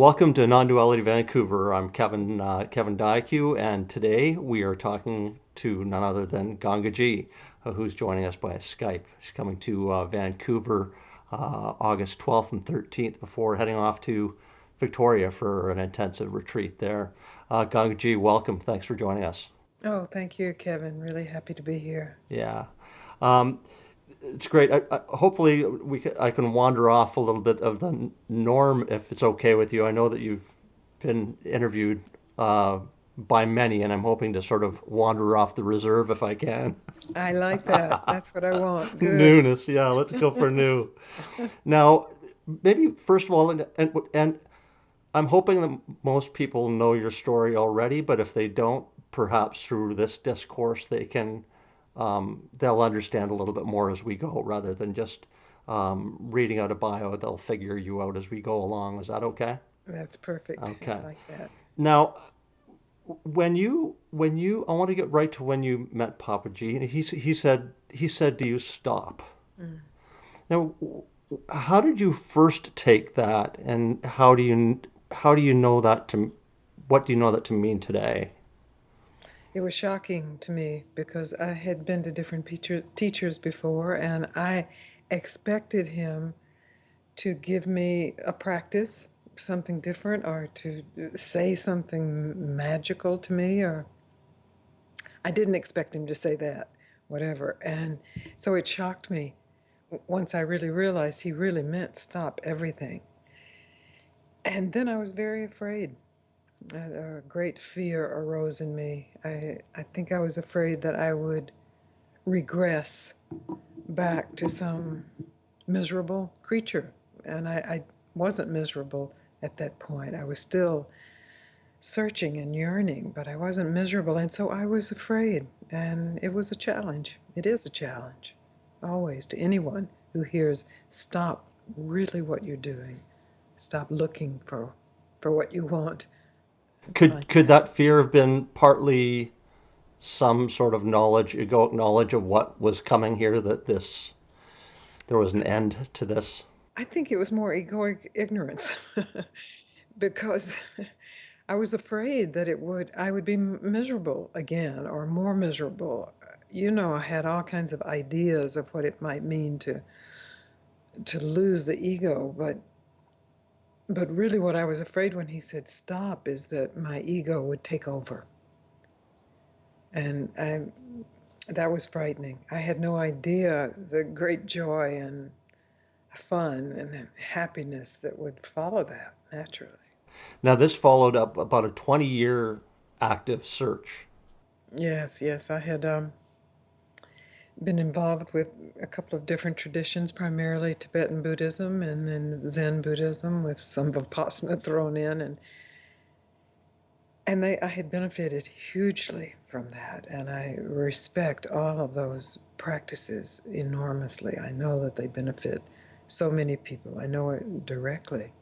Welcome to Nonduality Vancouver. I'm Kevin Diacu, and today we are talking to none other than Gangaji, who's joining us by Skype. She's coming to Vancouver August 12th and 13th before heading off to Victoria for an intensive retreat there. Gangaji, welcome. Thanks for joining us. Oh, thank you, Kevin. Really happy to be here. Yeah. Um, it's great. Hopefully, I can wander off a little bit of the norm if it's okay with you. I know that you've been interviewed by many, and I'm hoping to sort of wander off the reserve if I can. I like that. That's what I want. Good. Newness, yeah. Let's go for new. Now, maybe first of all, and I'm hoping that most people know your story already, but if they don't, perhaps through this discourse they'll understand a little bit more as we go, rather than just reading out a bio. They'll figure you out as we go along. Is that okay? That's perfect. I Okay. like that. Now, I want to get right to when you met Papa G. And he said to you, stop. Mm. Now, how did you first take that, and how do you know that to what do you know that to mean today? It was shocking to me because I had been to different teachers before, and I expected him to give me a practice, something different, or to say something magical to me, or I didn't expect him to say that, whatever. And so it shocked me once I really realized he really meant stop everything. And then I was very afraid. A great fear arose in me. I think I was afraid that I would regress back to some miserable creature. And I wasn't miserable at that point. I was still searching and yearning, but I wasn't miserable. And so I was afraid. And it was a challenge. It is a challenge, always, to anyone who hears, stop really what you're doing. Stop looking for what you want and Could find could that. that fear have been partly some sort of egoic knowledge of what was coming here, that this there was an end to this? I think it was more egoic ignorance because I was afraid that I would be miserable again or more miserable. I had all kinds of ideas of what it might mean to lose the ego, but really what I was afraid when he said stop is that my ego would take over. And that was frightening. I had no idea the great joy and fun and happiness that would follow that naturally. Now, this followed up about a 20-year active search. Yes, yes, I had been involved with a couple of different traditions, primarily Tibetan Buddhism and then Zen Buddhism, with some Vipassana thrown in, and I had benefited hugely from that, and I respect all of those practices enormously. I know that they benefit so many people. I know it directly.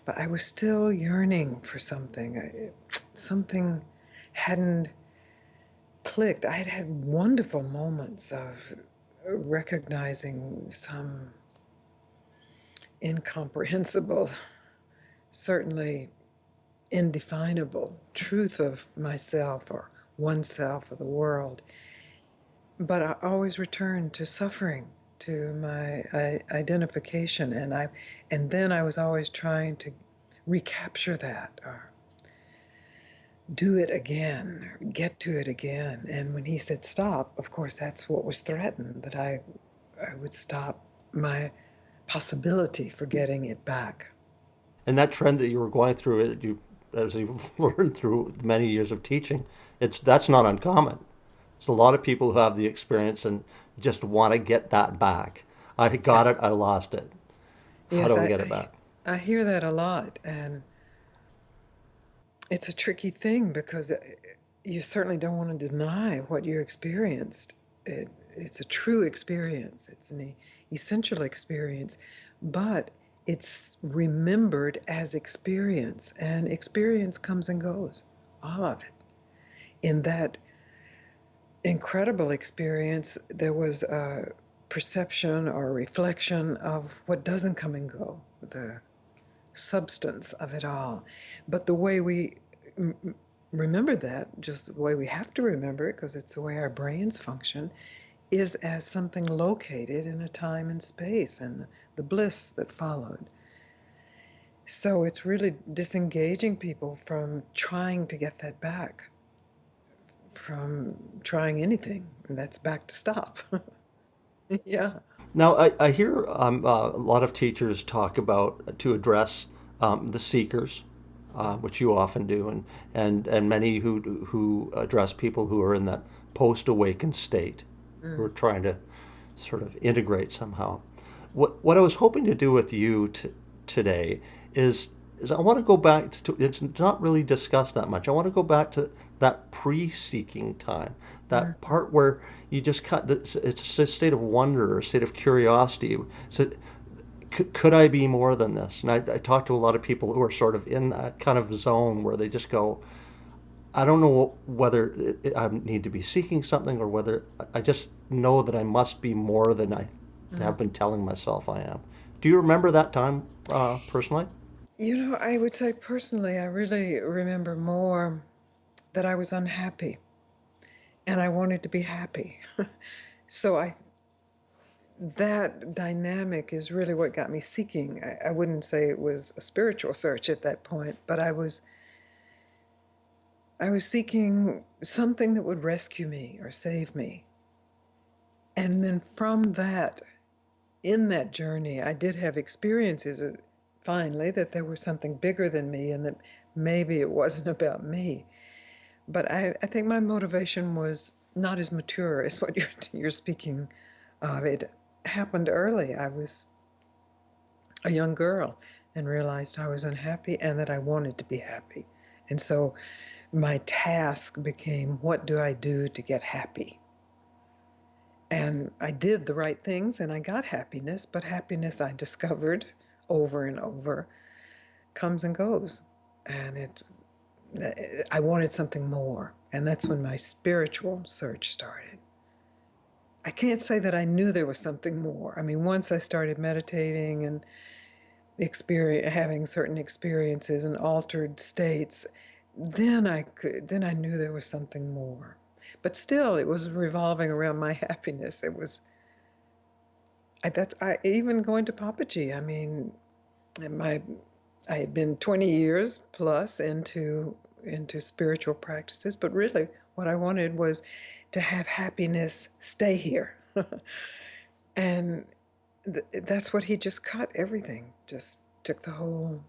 But I was still yearning for something. Something hadn't clicked. I had had wonderful moments of recognizing some incomprehensible, certainly indefinable truth of myself or oneself or the world. But I always returned to suffering, to my identification, and then I was always trying to recapture that or do it again, or get to it again. And when he said stop, of course, that's what was threatened, that I would stop my possibility for getting it back. And that trend that you were going through, as you've learned through many years of teaching, that's not uncommon. It's a lot of people who have the experience and just want to get that back. I got it, Yes. I lost it. How Yes, do I get it back? I hear that a lot. And it's a tricky thing because you certainly don't want to deny what you experienced. It's a true experience, it's an essential experience, but it's remembered as experience, and experience comes and goes, all of it. In that incredible experience, there was a perception or reflection of what doesn't come and go, the substance of it all. But the way we remember that, just the way we have to remember it, because it's the way our brains function, is as something located in a time and space and the bliss that followed. So it's really disengaging people from trying to get that back, from trying anything. And that's back to stop. Yeah. Now, I hear a lot of teachers talk about to address the seekers, which you often do, and many who address people who are in that post-awakened state, who are Mm. trying to sort of integrate somehow. What I was hoping to do with you today is is I want to go back to it's not really discussed that much. I want to go back to that pre-seeking time, that Mm-hmm. part where you just cut. It's a state of wonder, a state of curiosity. So could I be more than this? And I talk to a lot of people who are sort of in that kind of zone where they just go, I don't know whether I need to be seeking something or whether I just know that I must be more than I have been telling myself I am. Do you remember that time personally? I would say personally, I really remember more that I was unhappy and I wanted to be happy. So that dynamic is really what got me seeking. I wouldn't say it was a spiritual search at that point, but I was seeking something that would rescue me or save me. And then from that, in that journey, I did have experiences finally that there was something bigger than me and that maybe it wasn't about me. But I think my motivation was not as mature as what you're speaking of. It happened early. I was a young girl and realized I was unhappy and that I wanted to be happy. And so my task became, what do I do to get happy? And I did the right things and I got happiness, but happiness I discovered over and over comes and goes. And I wanted something more. And that's when my spiritual search started. I can't say that I knew there was something more. I mean, once I started meditating and having certain experiences and altered states, then I knew there was something more. But still, it was revolving around my happiness. It was I even going to Papaji. I mean, my I had been 20 years plus into spiritual practices, but really what I wanted was to have happiness stay here. And that's what he just cut everything. Just took the whole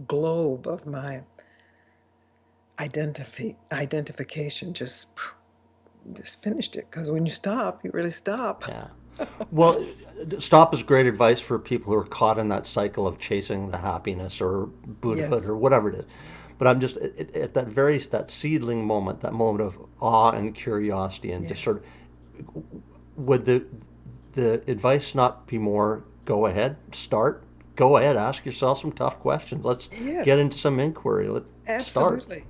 globe of my identification, just finished it, because when you stop, you really stop. Yeah. Well, stop is great advice for people who are caught in that cycle of chasing the happiness or Buddhahood Yes. or whatever it is. But I'm just at that seedling moment, that moment of awe and curiosity, and just sort Yes. of would the advice not be more go ahead, start, go ahead, ask yourself some tough questions. Let's get Yes, into some inquiry. Let's start. absolutely.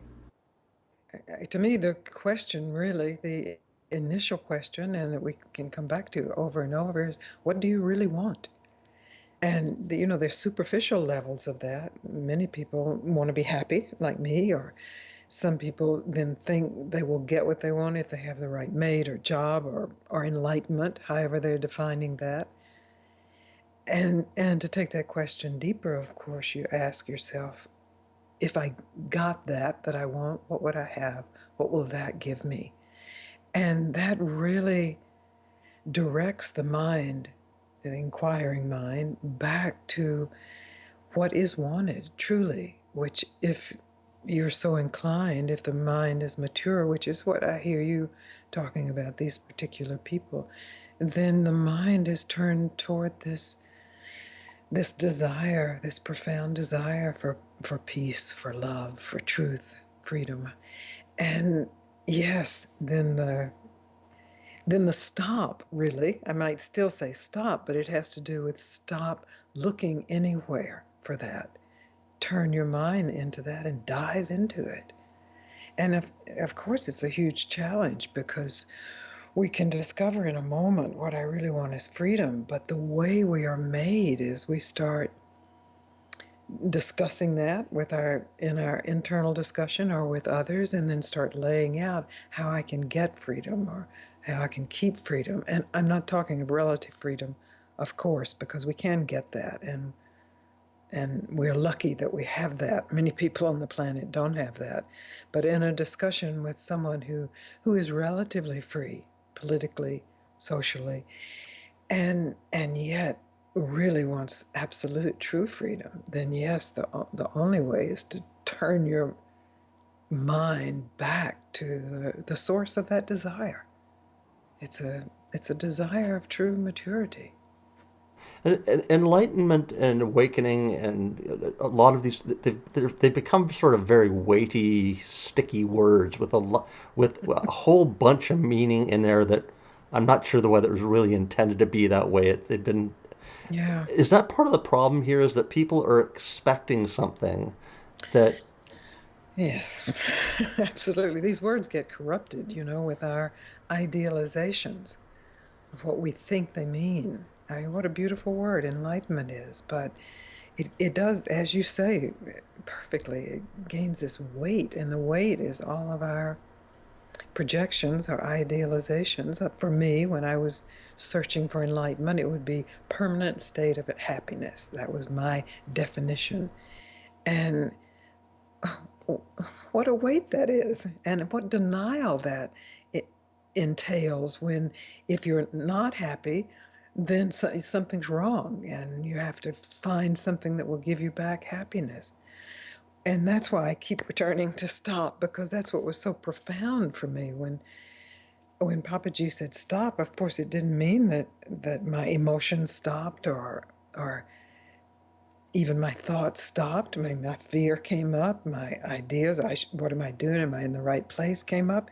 To me, the question really, the initial question, and that we can come back to over and over, is what do you really want? And there's superficial levels of that. Many people want to be happy, like me, or some people then think they will get what they want if they have the right mate or job or enlightenment, however they're defining that. And to take that question deeper, of course, you ask yourself, if I got that I want, what would I have? What will that give me? And that really directs the mind, the inquiring mind, back to what is wanted truly, which, if you're so inclined, if the mind is mature, which is what I hear you talking about, these particular people, then the mind is turned toward this desire, this profound desire for peace, for love, for truth, freedom. And yes, then the stop, really, I might still say stop, but it has to do with stop looking anywhere for that. Turn your mind into that and dive into it. And of course, it's a huge challenge because we can discover in a moment what I really want is freedom. But the way we are made is we start discussing that with our in our internal discussion or with others, and then start laying out how I can get freedom or how I can keep freedom. And I'm not talking of relative freedom, of course, because we can get that, and we're lucky that we have that. Many people on the planet don't have that. But in a discussion with someone who is relatively free politically, socially, and yet really wants absolute true freedom, then yes, the only way is to turn your mind back to the source of that desire. It's a desire of true maturity. Enlightenment and awakening and a lot of these they've become sort of very weighty, sticky words with with a whole bunch of meaning in there that I'm not sure whether it was really intended to be that way. They've been Yeah. Is that part of the problem here is that people are expecting something that Yes. Absolutely. These words get corrupted, with our idealizations of what we think they mean. I mean, what a beautiful word enlightenment is, but it does, as you say perfectly, it gains this weight, and the weight is all of our projections or idealizations. For me, when I was searching for enlightenment, it would be permanent state of happiness. That was my definition. And what a weight that is, and what denial that it entails when, if you're not happy, then something's wrong, and you have to find something that will give you back happiness. And that's why I keep returning to stop, because that's what was so profound for me when Papaji said stop. Of course, it didn't mean that my emotions stopped, or even my thoughts stopped. My fear came up, my ideas, what am I doing? Am I in the right place? Came up.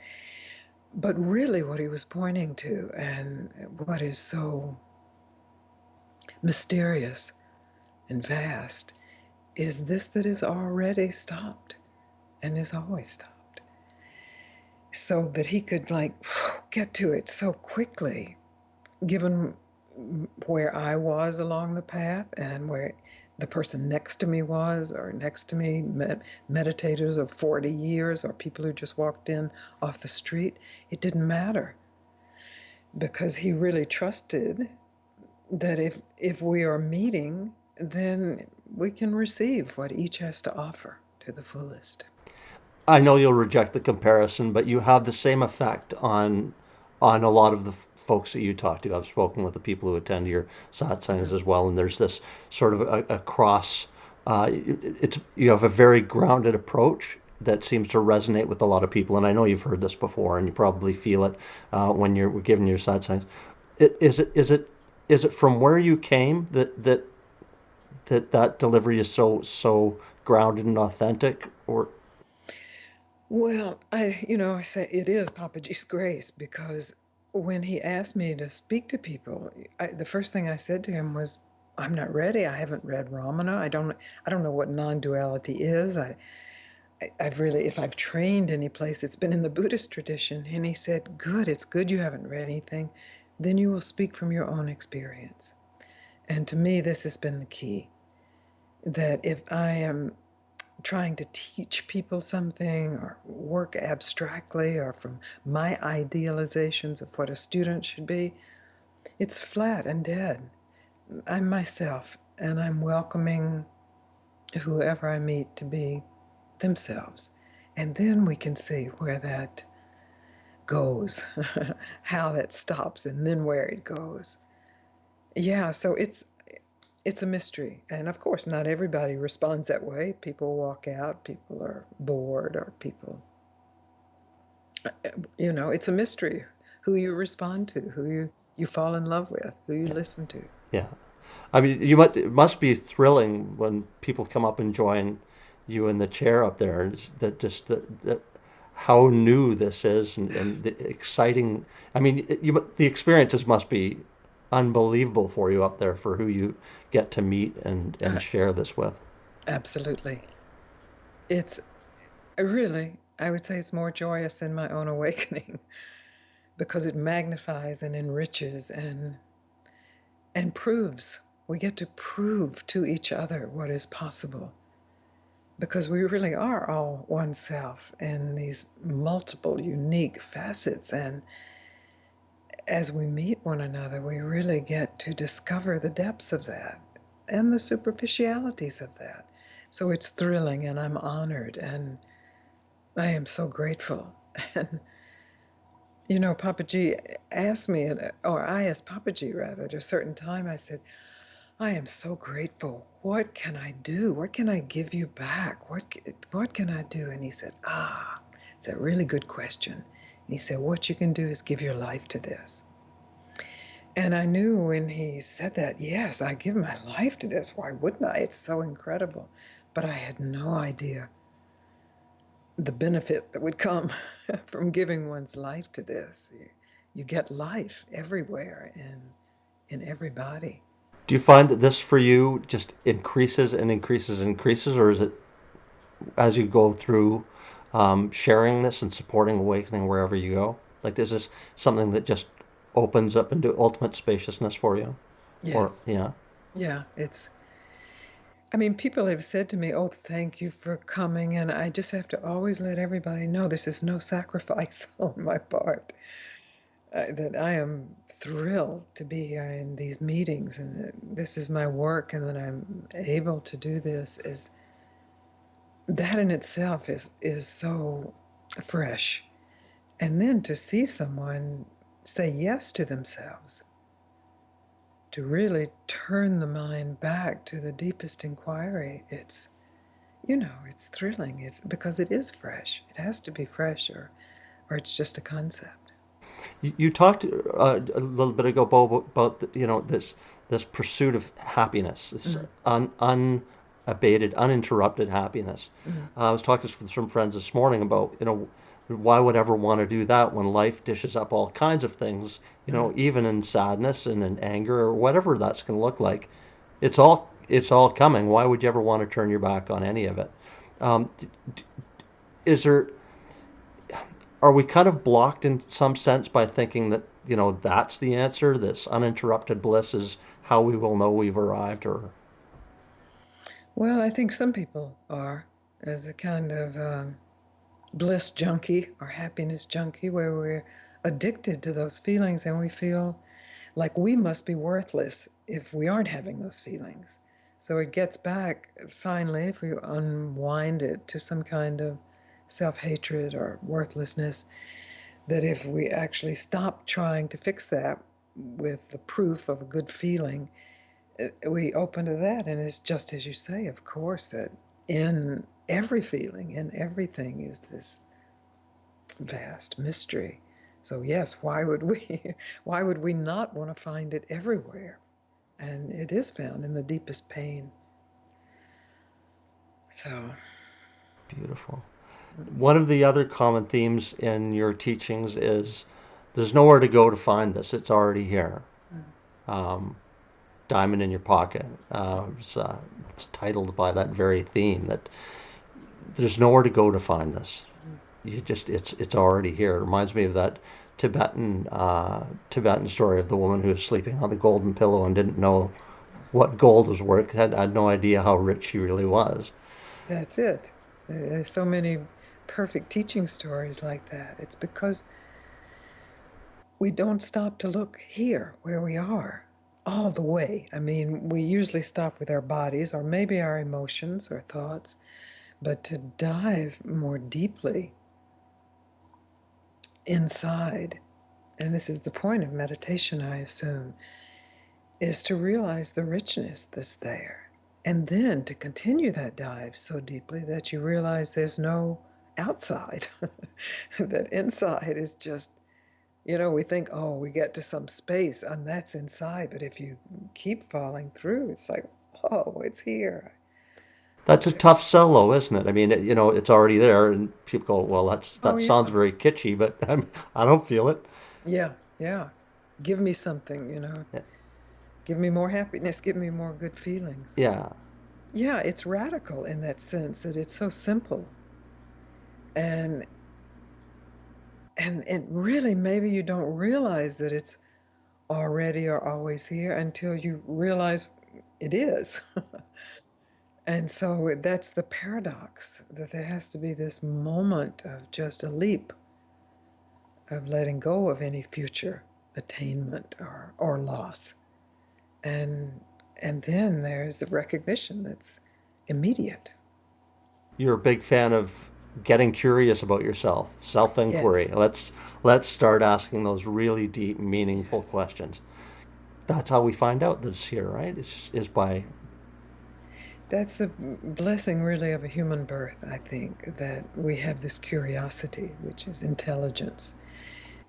But really, what he was pointing to, and what is so mysterious and vast, is this that is already stopped and is always stopped. So that he could, like, get to it so quickly, given where I was along the path and where the person next to me was, or next to me, meditators of 40 years, or people who just walked in off the street. It didn't matter, because he really trusted that if we are meeting, then we can receive what each has to offer to the fullest. I know you'll reject the comparison, but you have the same effect on a lot of the folks that you talk to. I've spoken with the people who attend your satsangs Yeah. as well, and there's this sort of a cross. It's you have a very grounded approach that seems to resonate with a lot of people, and I know you've heard this before, and you probably feel it when you're giving your satsangs. Is it from where you came that delivery is so grounded and authentic, or Well, I say it is Papaji's grace, because when he asked me to speak to people, the first thing I said to him was, "I'm not ready. I haven't read Ramana. I don't know what non-duality is. I've really, if I've trained any place, it's been in the Buddhist tradition." And he said, "Good. It's good you haven't read anything. Then you will speak from your own experience." And to me, this has been the key. That if I am trying to teach people something or work abstractly or from my idealizations of what a student should be, it's flat and dead. I'm myself, and I'm welcoming whoever I meet to be themselves. And then we can see where that goes, how that stops, and then where it goes. Yeah, so it's a mystery. And of course, not everybody responds that way. People walk out, people are bored, or people, it's a mystery who you respond to, who you fall in love with, who you listen to. yeah? I mean, it must be thrilling when people come up and join you in the chair up there. That just that how new this is and the exciting. I mean, the experiences must be unbelievable for you up there for who you get to meet and Uh, share this with. Absolutely. It's really, I would say it's more joyous than my own awakening, because it magnifies and enriches and proves We get to prove to each other what is possible, because we really are all one self in these multiple unique facets. And as we meet one another, we really get to discover the depths of that and the superficialities of that. So it's thrilling, and I'm honored, and I am so grateful. And Papa G asked me, or I asked Papa G rather, at a certain time, I said, I am so grateful. What can I do? What can I give you back? What can I do? And he said, it's a really good question. And he said, what you can do is give your life to this. And I knew when he said that, yes, I give my life to this. Why wouldn't I? It's so incredible. But I had no idea the benefit that would come from giving one's life to this. You get life everywhere and in everybody. Do you find that this for you just increases and increases and increases, or is it as you go through sharing this and supporting awakening wherever you go? Like, is this something that just opens up into ultimate spaciousness for you? Or, Yes. yeah. Yeah, I mean, people have said to me, oh, thank you for coming. And I just have to always let everybody know this is no sacrifice on my part, that I am thrilled to be here in these meetings, and that this is my work, and that I'm able to do this. Is that in itself is so fresh. And then to see someone say yes to themselves, to really turn the mind back to the deepest inquiry, it's thrilling. It's because it is fresh. It has to be fresh, or it's just a concept. You talked a little bit ago, Bo, about this pursuit of happiness, this Mm-hmm. unabated, uninterrupted happiness. Mm-hmm. I was talking with some friends this morning about why would ever want to do that when life dishes up all kinds of things, Mm-hmm. even in sadness and in anger or whatever that's going to look like. It's all coming. Why would you ever want to turn your back on any of it? Um, is there are we kind of blocked in some sense by thinking that that's the answer, this uninterrupted bliss is how we will know we've arrived? Or Well, I think some people are, as a kind of bliss junkie or happiness junkie, where we're addicted to those feelings, and we feel like we must be worthless if we aren't having those feelings. So it gets back, finally, if we unwind it, to some kind of self hatred or worthlessness. That if we actually stop trying to fix that with the proof of a good feeling, we open to that. And it's just as you say, of course, that in every feeling, in everything, is this vast mystery. So yes, why would we why would we not want to find it everywhere? And it is found in the deepest pain. So, beautiful. One of the other common themes in your teachings is there's nowhere to go to find this. It's already here. Um, Diamond in your pocket. It's titled by that very theme that there's nowhere to go to find this. It's already here. It reminds me of that Tibetan story of the woman who was sleeping on the golden pillow and didn't know what gold was worth. Had no idea how rich she really was. that's it. There's so many perfect teaching stories like that. It's because we don't stop to look here where we are all the way. I mean, we usually stop with our bodies or maybe our emotions or thoughts, but to dive more deeply inside, and this is the point of meditation, I assume, is to realize the richness that's there. And then to continue that dive so deeply that you realize there's no outside, that inside is just, we think, oh, we get to some space and that's inside. But if you keep falling through, it's like, oh, it's here. That's a tough solo, isn't it? I mean, it's already there, and people go, "Well, Oh, that sounds yeah. very kitschy," but I don't feel it. Yeah. Yeah. Give me something, give me more happiness, give me more good feelings. Yeah, Yeah, it's radical in that sense that it's so simple. And and really maybe you don't realize that it's already or always here until you realize it is. And so that's the paradox that there has to be this moment of just a leap of letting go of any future attainment or loss. And and then there's the recognition that's immediate. You're a big fan of getting curious about yourself, self-inquiry. Yes. Let's start asking those really deep, meaningful Yes. questions. That's how we find out that it's here, right? Is by That's a blessing, really, of a human birth, I think, that we have this curiosity, which is intelligence.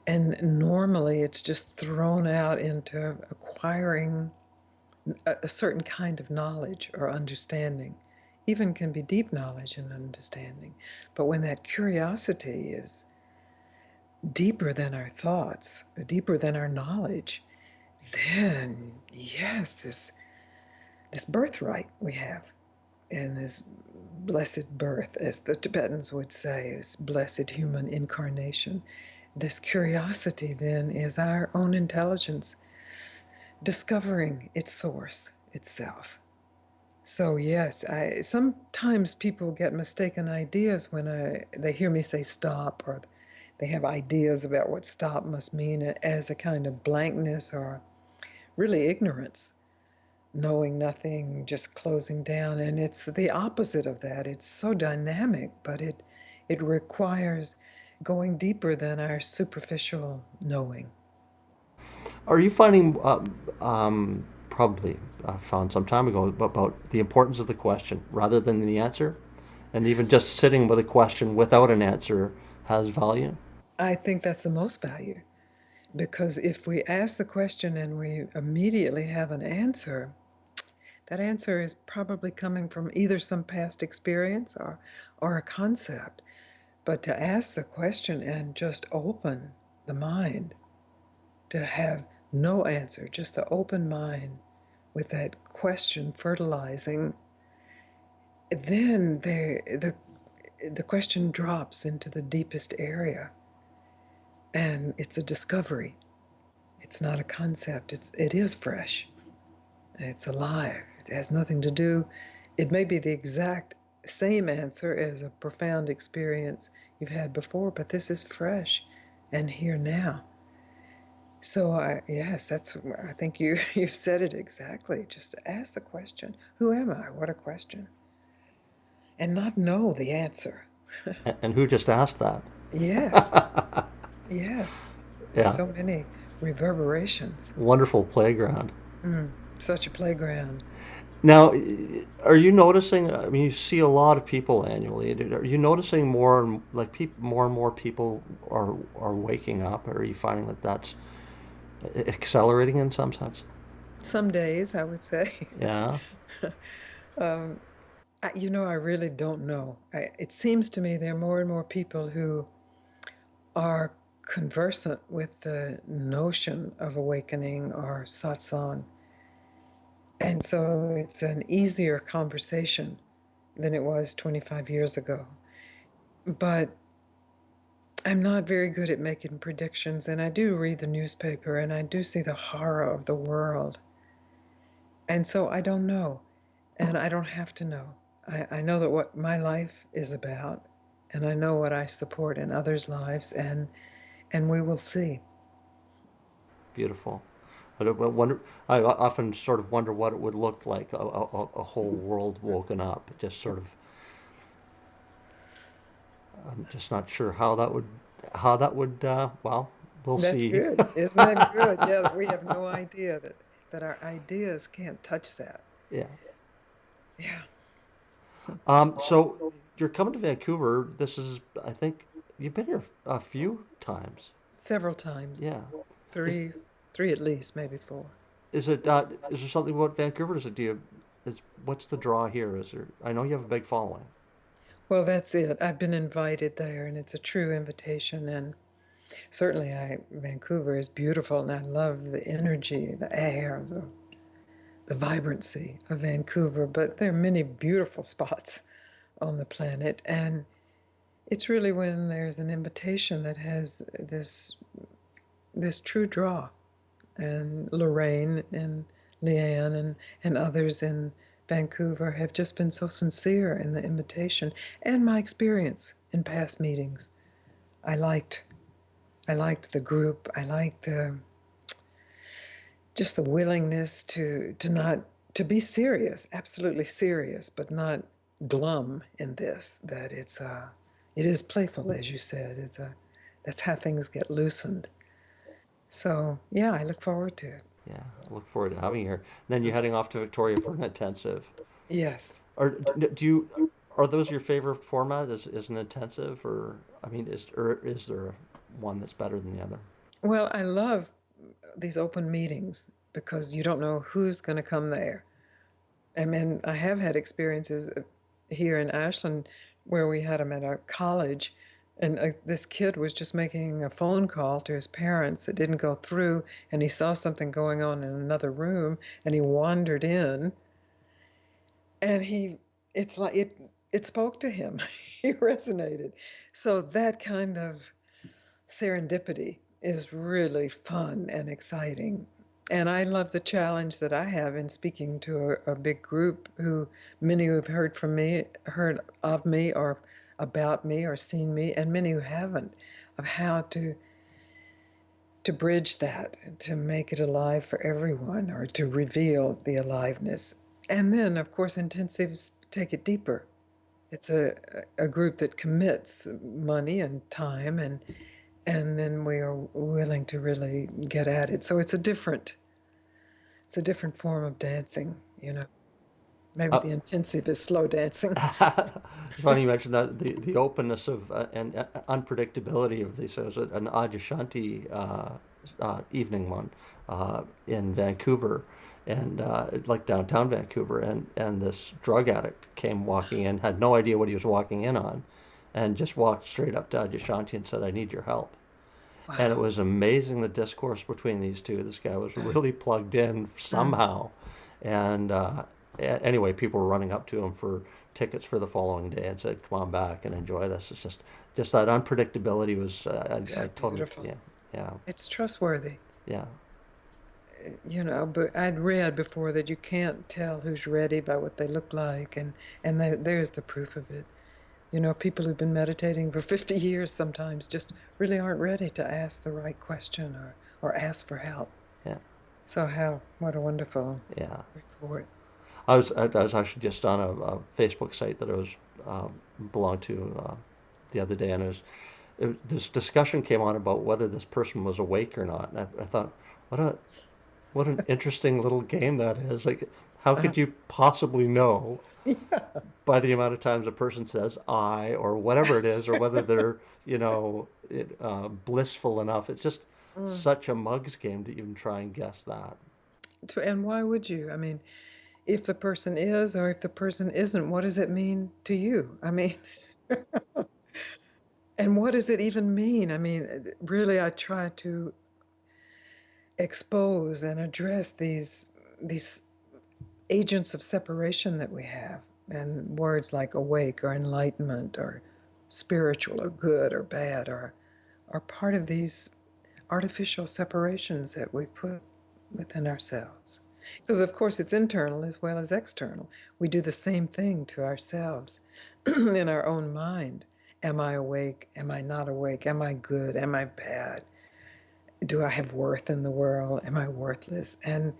And normally it's just thrown out into acquiring a certain kind of knowledge or understanding, even can be deep knowledge and understanding. But when that curiosity is deeper than our thoughts, deeper than our knowledge, then yes, this birthright we have, and this blessed birth, as the Tibetans would say, this blessed human incarnation. This curiosity then is our own intelligence discovering its source itself. So yes, sometimes people get mistaken ideas when they hear me say stop, or they have ideas about what stop must mean as a kind of blankness or really ignorance, knowing nothing, just closing down. And it's the opposite of that. It's so dynamic, but it requires going deeper than our superficial knowing. are you finding probably found some time ago about the importance of the question rather than the answer, and even just sitting with a question without an answer has value. I think that's the most value. Because if we ask the question and we immediately have an answer, that answer is probably coming from either some past experience or a concept. But to ask the question and just open the mind, to have no answer, just the open mind with that question fertilizing, then the question drops into the deepest area, and it's a discovery. It's not a concept. It is fresh. It's alive. It has nothing to do. It may be the exact same answer as a profound experience you've had before, but this is fresh and here now. So yes, I think you've said it exactly. Just ask the question, who am I? What a question. And not know the answer. And who just asked that? Yes. Yes. There's Yeah, so many reverberations. wonderful playground. Such a playground. Now, are you noticing? I mean, you see a lot of people annually. Are you noticing more and more people are waking up? Or are you finding that that's accelerating in some sense? Some days, I would say. Yeah. um, I really don't know. It seems to me there are more and more people who are conversant with the notion of awakening or satsang. And so it's an easier conversation than it was 25 years ago. But I'm not very good at making predictions, and I do read the newspaper and I do see the horror of the world. And so I don't know, and I don't have to know. I know that what my life is about, and I know what I support in others' lives, and we will see. Beautiful. I often sort of wonder what it would look like a whole world woken up. Just sort of, I'm just not sure how that would. Well, we'll That's see. good. Isn't that good? Yeah, that we have no idea that our ideas can't touch that. Yeah. Yeah. So you're coming to Vancouver. This is, I think, you've been here a few times. Several times. Yeah. Is Three, three at least, maybe four. is there something about Vancouver? Is it do you is what's the draw here? Is there? I know you have a big following. Well, that's it. I've been invited there, and it's a true invitation. And certainly, Vancouver is beautiful, and I love the energy, the air, the vibrancy of Vancouver. But there are many beautiful spots on the planet, and it's really when there's an invitation that has this true draw. And Lorraine and Leanne and others in Vancouver have just been so sincere in the invitation and my experience in past meetings. I liked I liked the group. I liked the just the willingness to not to be serious, absolutely serious, but not glum in this. That it is playful, as you said. That's how things get loosened. So yeah, I look forward to it. Yeah, I look forward to having you here. Then you're heading off to Victoria for an intensive. Yes. Or do you are those your favorite format? Is an intensive, or I mean, is there one that's better than the other? Well, I love these open meetings because you don't know who's going to come there. I mean, I have had experiences here in Ashland where we had them at a college, and this kid was just making a phone call to his parents. It didn't go through, and he saw something going on in another room, and he wandered in, and it's like it spoke to him. He resonated. So that kind of serendipity is really fun and exciting. And I love the challenge that I have in speaking to a big group who many who have heard from me, heard of me, or about me, or seen me, and many who haven't, of how to bridge that, to make it alive for everyone, or to reveal the aliveness. And then, of course, intensives take it deeper. It's a group that commits money and time and then we are willing to really get at it. So it's a different form of dancing, you know. Maybe Uh, the intensive is slow dancing. it's funny you mentioned that the openness of and unpredictability of this. There was an Adyashanti evening one in Vancouver, and like downtown Vancouver, and this drug addict came walking in, had no idea what he was walking in on, and just walked straight up to Adyashanti and said, "I need your help." And it Wow. was amazing the discourse between these two. This guy was really plugged in Mm. somehow, and anyway, people were running up to him for tickets for the following day and said, "Come on back and enjoy this." It's just that unpredictability was I How totally beautiful. yeah yeah It's trustworthy. yeah You know, but I'd read before that you can't tell who's ready by what they look like, and there's the proof of it. You know, people who've been meditating for 50 years sometimes just really aren't ready to ask the right question or ask for help. yeah So what a wonderful yeah. report. I was actually just on a Facebook site that I was belonged to the other day, and this discussion came on about whether this person was awake or not. And I thought, what a what an interesting little game that is. Like, how Uh, could you possibly know yeah. by the amount of times a person says I or whatever it is, or whether they're, blissful enough? It's just Mm. such a mug's game to even try and guess that. And why would you? I mean, if the person is or if the person isn't, what does it mean to you? I mean, and what does it even mean? I mean, really, I try to expose and address these agents of separation that we have, and words like awake or enlightenment or spiritual or good or bad are part of these artificial separations that we put within ourselves. Because, of course, it's internal as well as external. We do the same thing to ourselves in our own mind. Am I awake? Am I not awake? Am I good? Am I bad? Do I have worth in the world? Am I worthless? And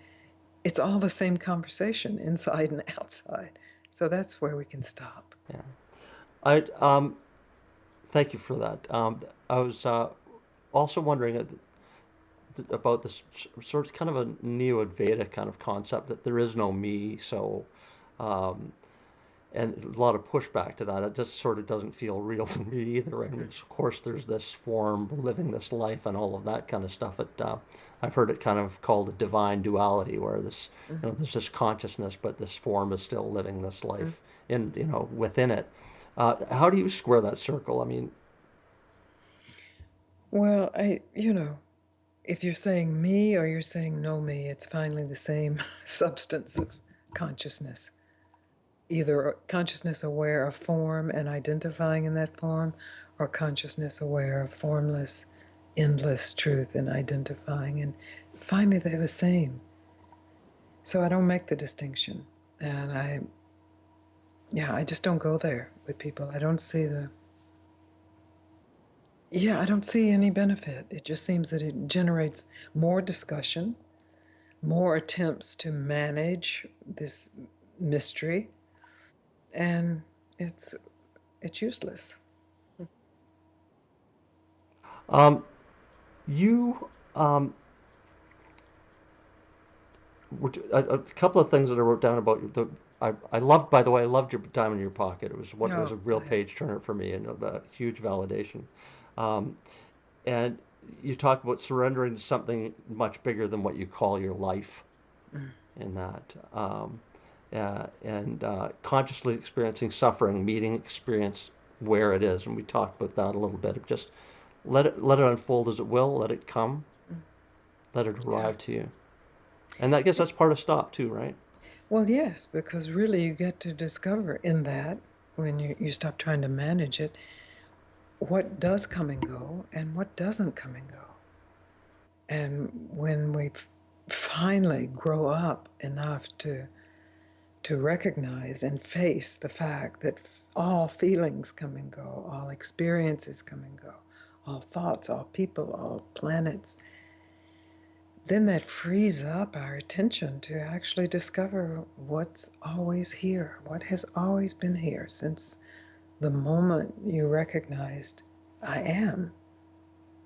it's all the same conversation inside and outside. So that's where we can stop. Yeah. I thank you for that. I was also wondering about this sort of kind of a neo-Advaita kind of concept that there is no me. So, um, and a lot of pushback to that. It just sort of doesn't feel real to me either. I mean, of course, there's this form living this life and all of that kind of stuff. I've heard it kind of called a divine duality, where there's this consciousness, but this form is still living this Mhm. life within it. How do you square that circle? I mean, Well, if you're saying me or you're saying no me, it's finally the same substance of consciousness. Either consciousness aware of form and identifying in that form, or consciousness aware of formless, endless truth and identifying. And finally, they're the same. So I don't make the distinction. And I just don't go there with people. I don't see I don't see any benefit. It just seems that it generates more discussion, more attempts to manage this mystery, and it's it's useless. Um, you a couple of things that I wrote down about you. I loved, by the way, I loved your Diamond in Your Pocket. It was Oh, a real glad. page turner for me and a huge validation. Um, and you talk about surrendering to something much bigger than what you call your life Mm. in that. And consciously experiencing suffering, meeting experience where it is. And we talked about that a little bit. Of just let it unfold as it will, let it come, Mm. let it Yeah. arrive to you. And I guess that's part of stop too, right? Well, yes, because really you get to discover in that when you stop trying to manage it, what does come and go and what doesn't come and go. And when we finally grow up enough to recognize and face the fact that all feelings come and go, all experiences come and go, all thoughts, all people, all planets, then that frees up our attention to actually discover what's always here, what has always been here since the moment you recognized I am,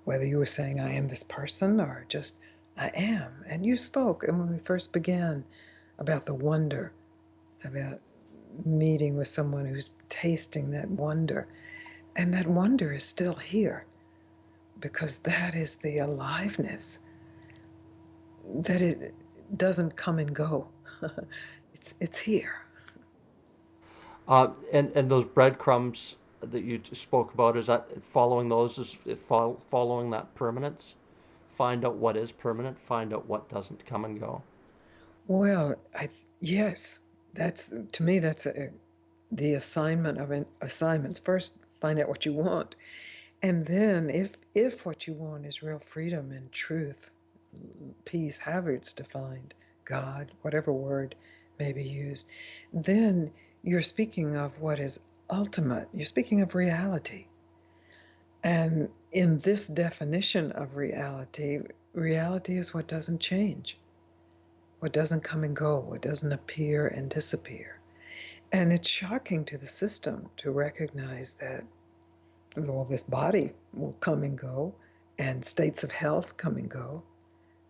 whether you were saying I am this person or just I am. And you spoke, and when we first began, about the wonder, about meeting with someone who's tasting that wonder. And that wonder is still here because that is the aliveness, that it doesn't come and go. It's here. And those breadcrumbs that you spoke about, is that following those, is it following that permanence? Find out what is permanent, find out what doesn't come and go. Well, yes, that's to me that's the assignment of assignments. First, find out what you want, and then if what you want is real freedom and truth, peace, however it's defined, God, whatever word may be used, then you're speaking of what is ultimate. You're speaking of reality. And in this definition of reality, reality is what doesn't change, what doesn't come and go, what doesn't appear and disappear. And it's shocking to the system to recognize that, well, this body will come and go, and states of health come and go,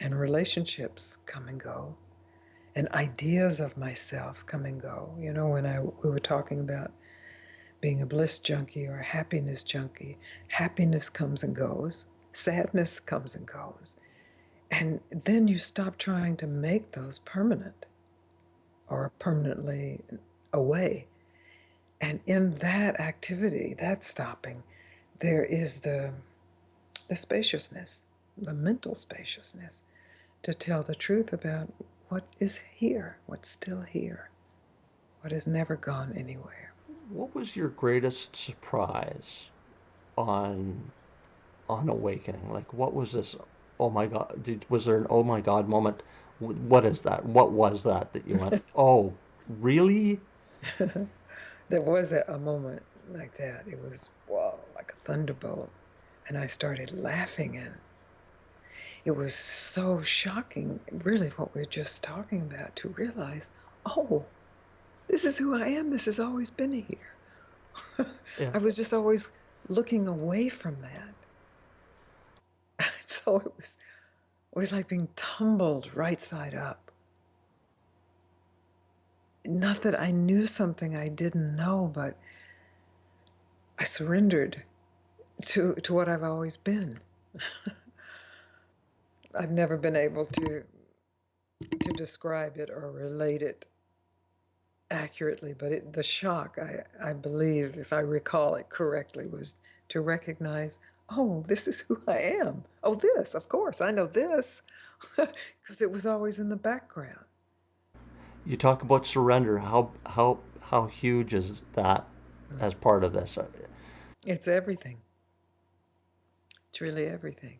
and relationships come and go, and ideas of myself come and go. You know, when we were talking about being a bliss junkie or a happiness junkie, happiness comes and goes, sadness comes and goes. And then you stop trying to make those permanent or permanently away. And in that activity, that stopping, there is the spaciousness, the mental spaciousness, to tell the truth about what is here, what's still here, what has never gone anywhere. What was your greatest surprise on awakening? Like, what was this? Oh my God! Was there an oh my God moment? What is that? What was that you went, oh, really? There was a moment like that. It was, whoa, like a thunderbolt. And I started laughing, and it was so shocking, really, what we are just talking about, to realize, oh, this is who I am. This has always been here. Yeah. I was just always looking away from that. So it was like being tumbled right side up. Not that I knew something I didn't know, but I surrendered to what I've always been. I've never been able to describe it or relate it accurately, but the shock, I believe, if I recall it correctly, was to recognize, oh, this is who I am. Oh, this, of course, I know this, because it was always in the background. You talk about surrender. How huge is that Mm. as part of this? It's everything. It's really everything.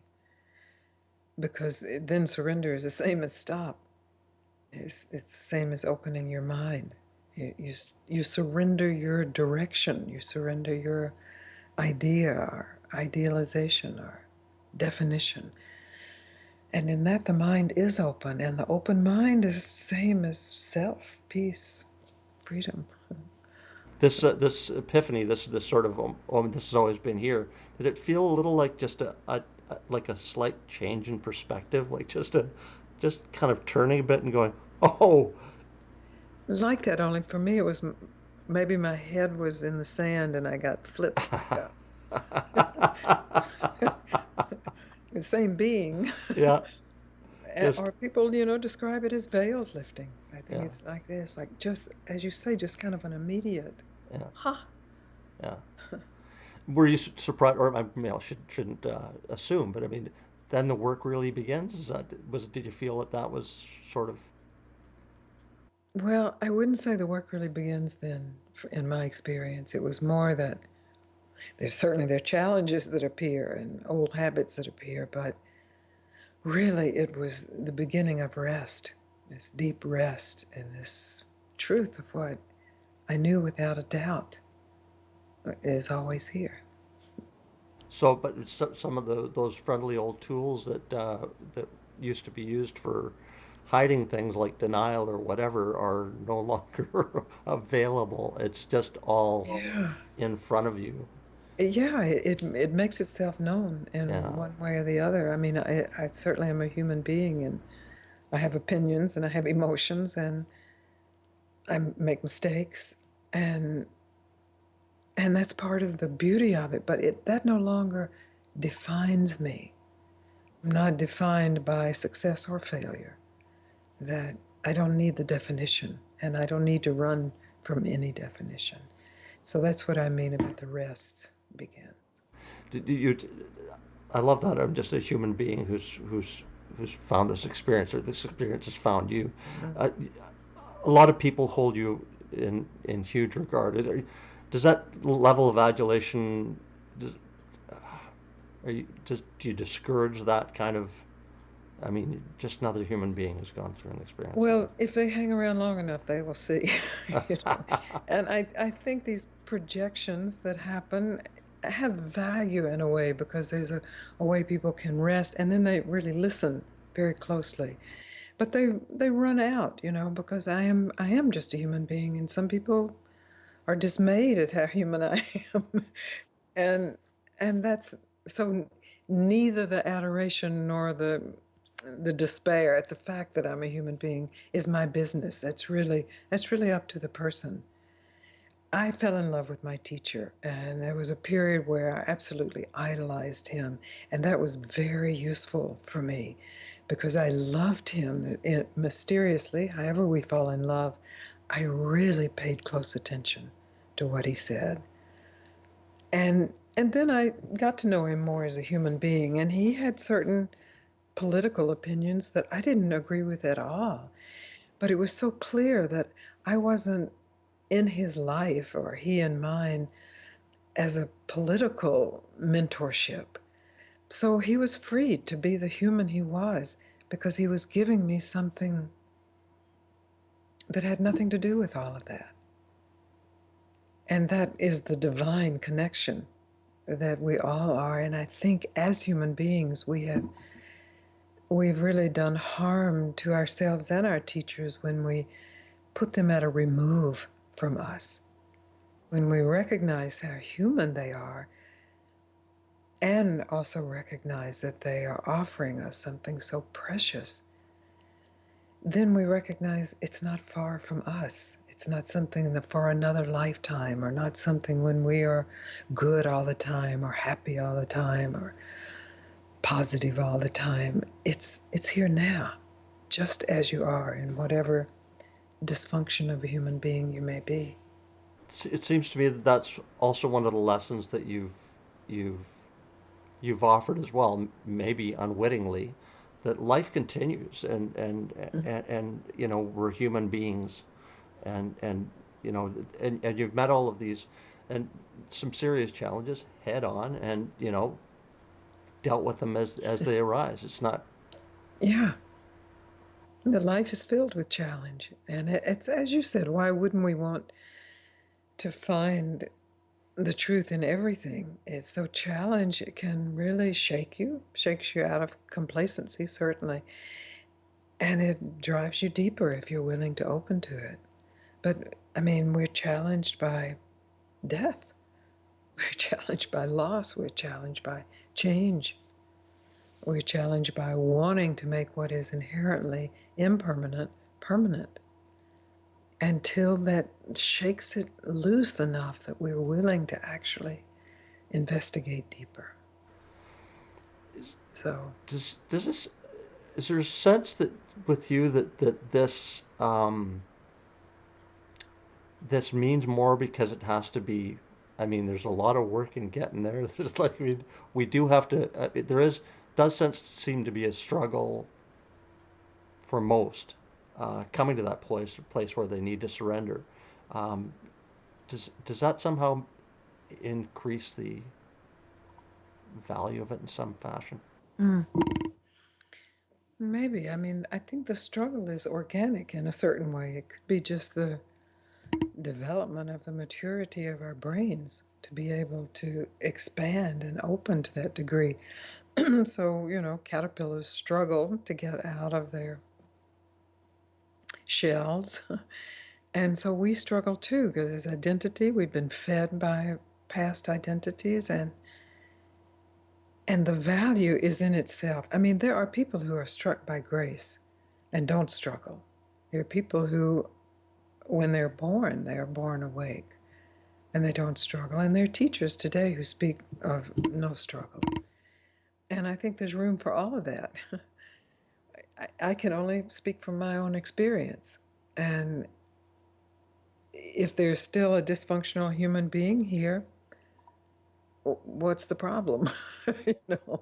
Because then surrender is the same as stop. It's the same as opening your mind. You surrender your direction, you surrender your idea or idealization or definition. And in that, the mind is open, and the open mind is the same as self, peace, freedom. This epiphany, this sort of this has always been here. Did it feel a little like just like a slight change in perspective, like just kind of turning a bit and going, oh, Like that, only for me, it was maybe my head was in the sand and I got flipped back up. The same being. yeah, just Or people, you know, describe it as veils lifting. I think yeah, it's like this, like just, as you say, just kind of an immediate, yeah, huh? yeah. Were you surprised, or I mean, I shouldn't assume, but I mean, then the work really begins? Is that was did you feel that that was sort of Well, I wouldn't say the work really begins then, in my experience. It was more that there are challenges that appear and old habits that appear, but really it was the beginning of rest, this deep rest, and this truth of what I knew without a doubt is always here. so? But some of those friendly old tools that used to be used for hiding things like denial or whatever are no longer available. It's just all Yeah. in front of you. Yeah, it makes itself known in Yeah. one way or the other. I mean, I certainly am a human being and I have opinions and I have emotions and I make mistakes and and that's part of the beauty of it, but that no longer defines me. I'm not defined by success or failure. That I don't need the definition and I don't need to run from any definition. So that's what I mean about the rest begins. Do you? I love that. I'm just a human being who's found this experience, or this experience has found you. Mm. Uh, a lot of people hold you in huge regard. Does that level of adulation, does, do you discourage that kind of? I mean, just another human being who's gone through an experience like Well, if they hang around long enough, they will see, you know. that. And I think these projections that happen have value in a way because there's a way people can rest and then they really listen very closely. But they run out, you know, because I am just a human being and some people are dismayed at how human I am. And and that's so neither the adoration nor the despair at the fact that I'm a human being is my business. That's really up to the person. I fell in love with my teacher, and there was a period where I absolutely idolized him, and that was very useful for me because I loved him mysteriously. However, we fall in love, I really paid close attention to what he said. And then I got to know him more as a human being, and he had certain political opinions that I didn't agree with at all. But it was so clear that I wasn't in his life or he in mine as a political mentorship. So he was free to be the human he was because he was giving me something that had nothing to do with all of that. And that is the divine connection that we all are. And I think as human beings, we've really done harm to ourselves and our teachers when we put them at a remove from us. When we recognize how human they are and also recognize that they are offering us something so precious, then we recognize it's not far from us. It's not something that for another lifetime, or not something when we are good all the time, or happy all the time, or positive all the time. It's here now, just as you are in whatever dysfunction of a human being you may be. It seems to me that that's also one of the lessons that you've you've offered as well, maybe unwittingly, that life continues and you know we're human beings and you know and you've met all of these and some serious challenges head on and you know dealt with them as they arise. It's not Yeah, The life is filled with challenge. And it's, as you said, why wouldn't we want to find the truth in everything? It's so challenge, it can really shakes you out of complacency, certainly. And it drives you deeper if you're willing to open to it. But I mean, we're challenged by death. We're challenged by loss. We're challenged by change. We're challenged by wanting to make what is inherently impermanent permanent until that shakes it loose enough that we're willing to actually investigate deeper. Is, So, does this is there a sense that with you that this means more because it has to be? I mean, there's a lot of work in getting there. There's like, I mean, we do have to. There is does sense seem to be a struggle for most coming to that place where they need to surrender. Um, does that somehow increase the value of it in some fashion? mm, maybe. I mean, I think the struggle is organic in a certain way. It could be just the development of the maturity of our brains to be able to expand and open to that degree. So, caterpillars struggle to get out of their shells. And so we struggle too because it's identity. We've been fed by past identities, and the value is in itself. I mean, there are people who are struck by grace and don't struggle. There are people who, when they are born awake and they don't struggle. And there are teachers today who speak of no struggle. And I think there's room for all of that. I can only speak from my own experience. And if there's still a dysfunctional human being here, what's the problem? you know,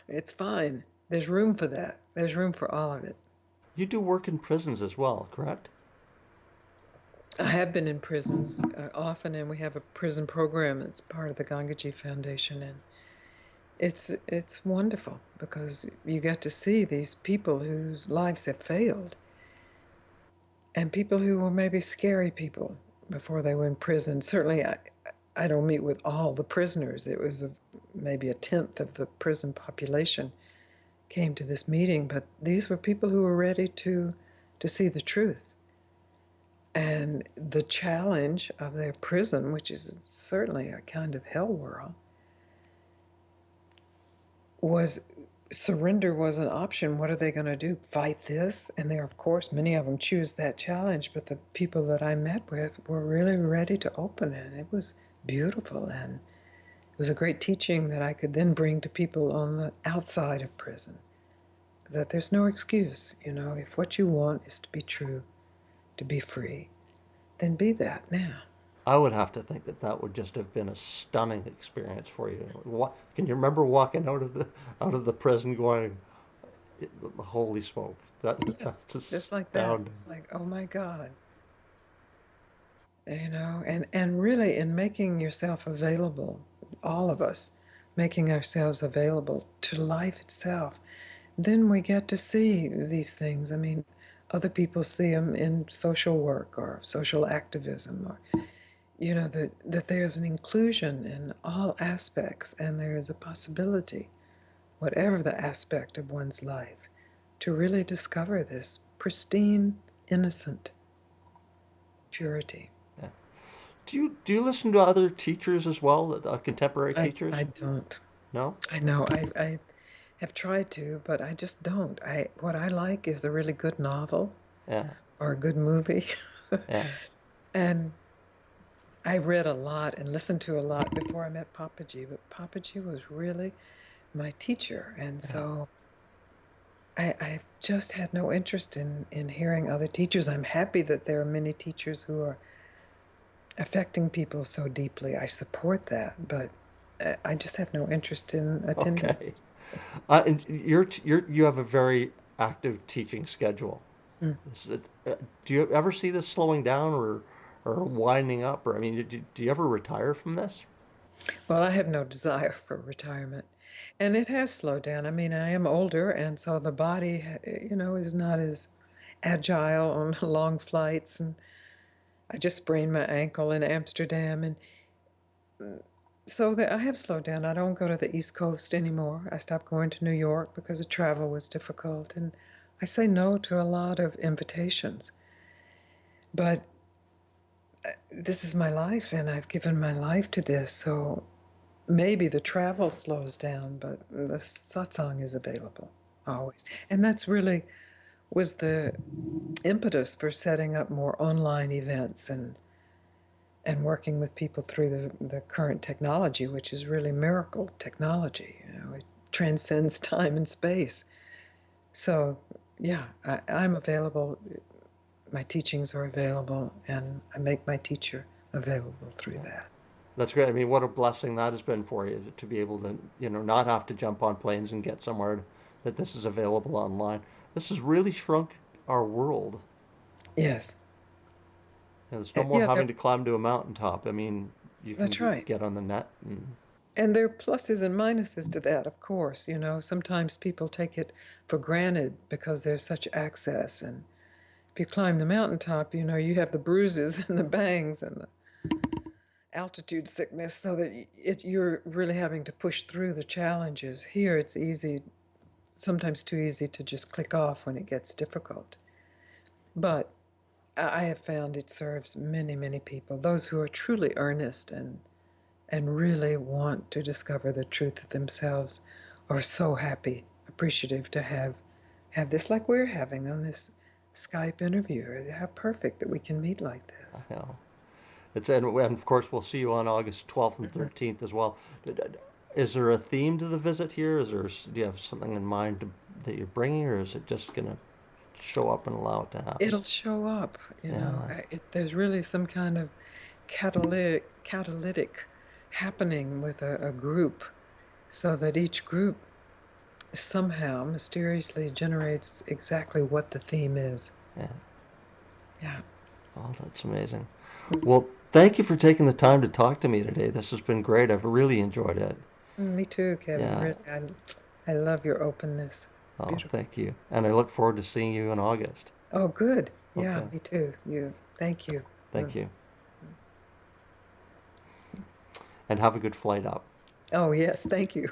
it's fine. There's room for that. There's room for all of it. You do work in prisons as well, correct? I have been in prisons often, and we have a prison program that's part of the Gangaji Foundation, and it's wonderful because you get to see these people whose lives have failed, and people who were maybe scary people before they were in prison. Certainly, I don't meet with all the prisoners. It was maybe a tenth of the prison population came to this meeting, but these were people who were ready to see the truth. And the challenge of their prison, which is certainly a kind of hell world, was surrender was an option. What are they going to do? Fight this? And there, of course, many of them choose that challenge, but the people that I met with were really ready to open it. It was beautiful, and it was a great teaching that I could then bring to people on the outside of prison, that there's no excuse. If what you want is to be true, to be free, then be that now. I would have to think that that would just have been a stunning experience for you. Can you remember walking out of the prison going, "Holy smoke, Yes, that's just like that. astounding." It's like, oh my God. And really in making yourself available, all of us making ourselves available to life itself, then we get to see these things. I mean, other people see them in social work or social activism, or that there's an inclusion in all aspects, and there is a possibility, whatever the aspect of one's life, to really discover this pristine, innocent purity. Yeah. Do you listen to other teachers as well, contemporary I teachers? don't. No? I know. I have tried to, but I just don't. What I like is a really good novel Yeah, or a good movie. yeah, And I read a lot and listened to a lot before I met Papaji, but Papaji was really my teacher. And yeah. so I've just had no interest in hearing other teachers. I'm happy that there are many teachers who are affecting people so deeply. I support that, but I just have no interest in attending. Okay. And you have a very active teaching schedule. Mm. Do you ever see this slowing down or winding up? Or I mean, do you ever retire from this? Well, I have no desire for retirement. And it has slowed down. I mean, I am older, and so the body, is not as agile on long flights. And I just sprained my ankle in Amsterdam, and so that I have slowed down. I don't go to the East Coast anymore. I stopped going to New York because the travel was difficult, and I say no to a lot of invitations. But this is my life, and I've given my life to this, so maybe the travel slows down, but the satsang is available always. And that's really was the impetus for setting up more online events and working with people through the current technology, which is really miracle technology. It transcends time and space. So, yeah, I'm available. My teachings are available, and I make my teacher available through Yeah. that. That's great. I mean, what a blessing that has been for you to be able to, not have to jump on planes and get somewhere, that this is available online. This has really shrunk our world. Yes. And there's no more Yeah, having to climb to a mountaintop. I mean, you can that's right. get on the net and And there are pluses and minuses to that, of course. Sometimes people take it for granted because there's such access. And if you climb the mountaintop, you have the bruises and the bangs and the altitude sickness, so that you're really having to push through the challenges. Here, it's easy, sometimes too easy to just click off when it gets difficult. But I have found it serves many, many people, those who are truly earnest and really want to discover the truth of themselves are so happy, appreciative to have this like we're having on this Skype interview. How perfect that we can meet like you this. know, and of course we'll see you on August 12th and Mhm. 13th as well. Is there a theme to the visit here? Do you have something in mind that you're bringing, or is it just gonna show up and allow it to happen? It'll show up, Yeah, there's really some kind of catalytic happening with a group, so that each group somehow mysteriously generates exactly what the theme is. yeah. Yeah. Oh, that's amazing. Well, thank you for taking the time to talk to me today. This has been great. I've really enjoyed it. Me too, Kevin. Yeah. Really, I love your openness. It's Oh, beautiful. thank you. And I look forward to seeing you in August. Oh, good. Yeah, Okay. me too. Thank you. Thank you. And have a good flight up. Oh, yes, thank you.